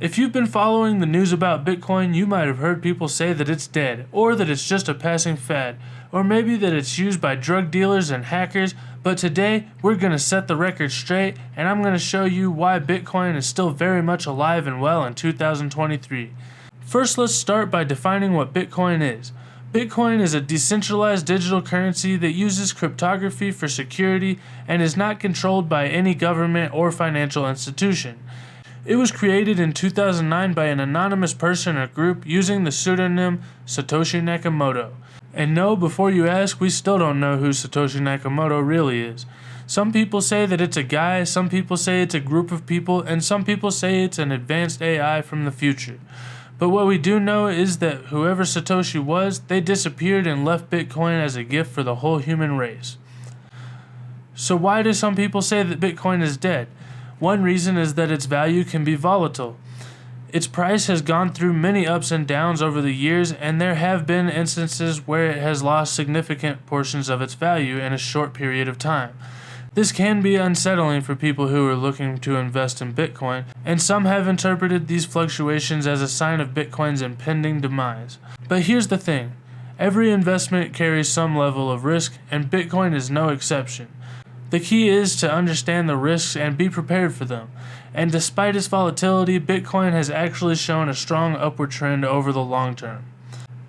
If you've been following the news about Bitcoin, you might have heard people say that it's dead, or that it's just a passing fad, or maybe that it's used by drug dealers and hackers, but today we're going to set the record straight, and I'm going to show you why Bitcoin is still very much alive and well in 2023. First, let's start by defining what Bitcoin is. Bitcoin is a decentralized digital currency that uses cryptography for security and is not controlled by any government or financial institution. It was created in 2009 by an anonymous person or group using the pseudonym Satoshi Nakamoto. And no, before you ask, we still don't know who Satoshi Nakamoto really is. Some people say that it's a guy, some people say it's a group of people, and some people say it's an advanced AI from the future. But what we do know is that whoever Satoshi was, they disappeared and left Bitcoin as a gift for the whole human race. So why do some people say that Bitcoin is dead? One reason is that its value can be volatile. Its price has gone through many ups and downs over the years, and there have been instances where it has lost significant portions of its value in a short period of time. This can be unsettling for people who are looking to invest in Bitcoin, and some have interpreted these fluctuations as a sign of Bitcoin's impending demise. But here's the thing, every investment carries some level of risk, and Bitcoin is no exception. The key is to understand the risks and be prepared for them. And despite its volatility, Bitcoin has actually shown a strong upward trend over the long term.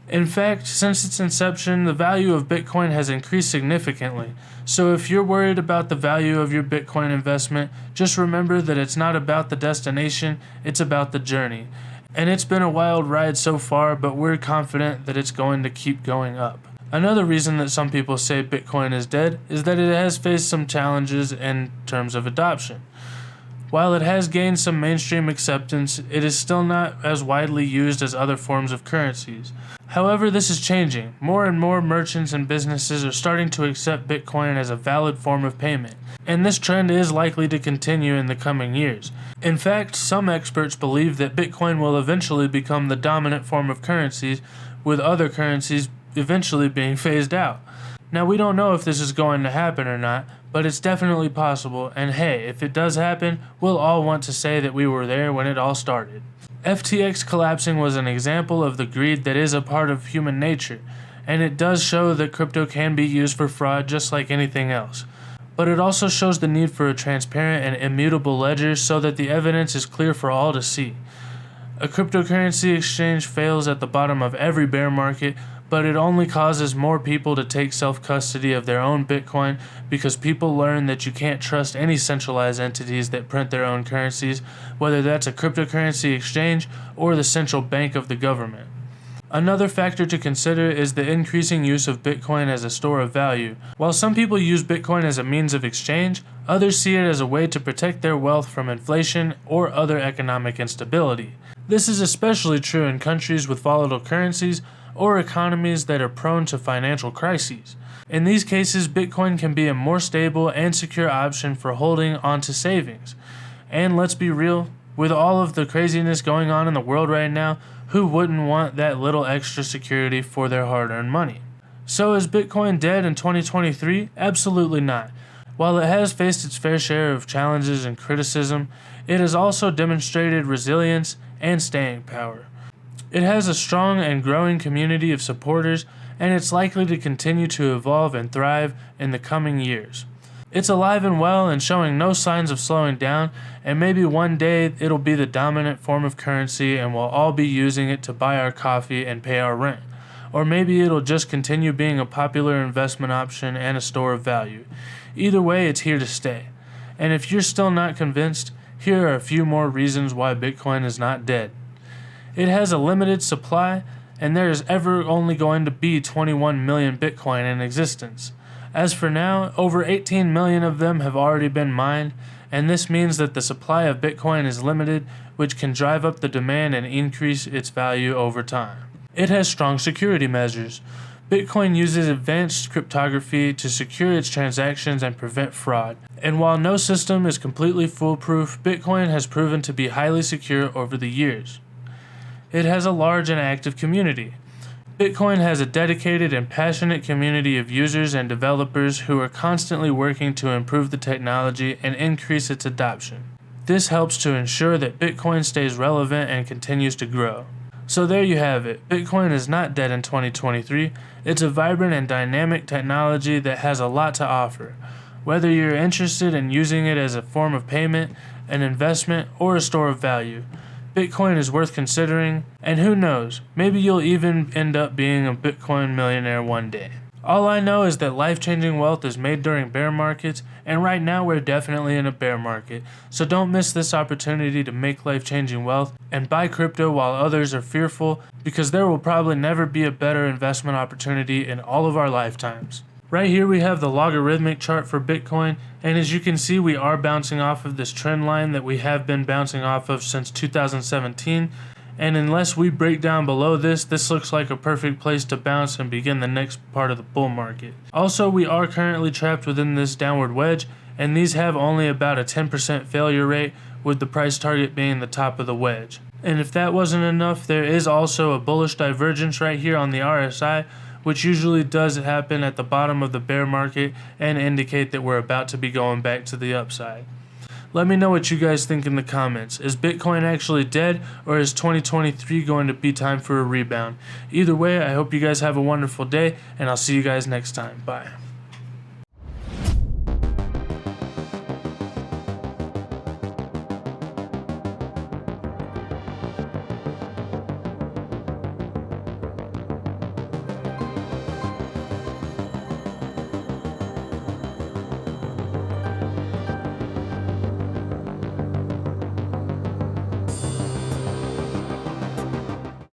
In fact, since its inception, the value of Bitcoin has increased significantly. So if you're worried about the value of your Bitcoin investment, just remember that it's not about the destination, it's about the journey. And it's been a wild ride so far, but we're confident that it's going to keep going up. Another reason that some people say Bitcoin is dead is that it has faced some challenges in terms of adoption. While it has gained some mainstream acceptance, it is still not as widely used as other forms of currencies. However, this is changing. More and more merchants and businesses are starting to accept Bitcoin as a valid form of payment, and this trend is likely to continue in the coming years. In fact, some experts believe that Bitcoin will eventually become the dominant form of currencies, with other currencies eventually being phased out. Now, we don't know if this is going to happen or not, but it's definitely possible, and hey, if it does happen, we'll all want to say that we were there when it all started. FTX collapsing was an example of the greed that is a part of human nature, and it does show that crypto can be used for fraud just like anything else. But it also shows the need for a transparent and immutable ledger so that the evidence is clear for all to see. A cryptocurrency exchange fails at the bottom of every bear market, but it only causes more people to take self-custody of their own Bitcoin because people learn that you can't trust any centralized entities that print their own currencies, whether that's a cryptocurrency exchange or the central bank of the government. Another factor to consider is the increasing use of Bitcoin as a store of value. While some people use Bitcoin as a means of exchange, others see it as a way to protect their wealth from inflation or other economic instability. This is especially true in countries with volatile currencies or economies that are prone to financial crises. In these cases, Bitcoin can be a more stable and secure option for holding onto savings. And let's be real, with all of the craziness going on in the world right now, who wouldn't want that little extra security for their hard-earned money? So is Bitcoin dead in 2023? Absolutely not. While it has faced its fair share of challenges and criticism, it has also demonstrated resilience and staying power. It has a strong and growing community of supporters, and it's likely to continue to evolve and thrive in the coming years. It's alive and well and showing no signs of slowing down, and maybe one day it'll be the dominant form of currency and we'll all be using it to buy our coffee and pay our rent. Or maybe it'll just continue being a popular investment option and a store of value. Either way, it's here to stay. And if you're still not convinced, here are a few more reasons why Bitcoin is not dead. It has a limited supply, and there is ever only going to be 21 million Bitcoin in existence. As for now, over 18 million of them have already been mined, and this means that the supply of Bitcoin is limited, which can drive up the demand and increase its value over time. It has strong security measures. Bitcoin uses advanced cryptography to secure its transactions and prevent fraud. And while no system is completely foolproof, Bitcoin has proven to be highly secure over the years. It has a large and active community. Bitcoin has a dedicated and passionate community of users and developers who are constantly working to improve the technology and increase its adoption. This helps to ensure that Bitcoin stays relevant and continues to grow. So there you have it. Bitcoin is not dead in 2023. It's a vibrant and dynamic technology that has a lot to offer. Whether you're interested in using it as a form of payment, an investment, or a store of value, Bitcoin is worth considering, and who knows, maybe you'll even end up being a Bitcoin millionaire one day. All I know is that life-changing wealth is made during bear markets, and right now we're definitely in a bear market, so don't miss this opportunity to make life-changing wealth and buy crypto while others are fearful, because there will probably never be a better investment opportunity in all of our lifetimes. Right here we have the logarithmic chart for Bitcoin, and as you can see we are bouncing off of this trend line that we have been bouncing off of since 2017, and unless we break down below this looks like a perfect place to bounce and begin the next part of the bull market. Also, we are currently trapped within this downward wedge, and these have only about a 10% failure rate, with the price target being the top of the wedge. And if that wasn't enough, there is also a bullish divergence right here on the RSI, which usually does happen at the bottom of the bear market and indicate that we're about to be going back to the upside. Let me know what you guys think in the comments. Is Bitcoin actually dead, or is 2023 going to be time for a rebound? Either way, I hope you guys have a wonderful day, and I'll see you guys next time. Bye.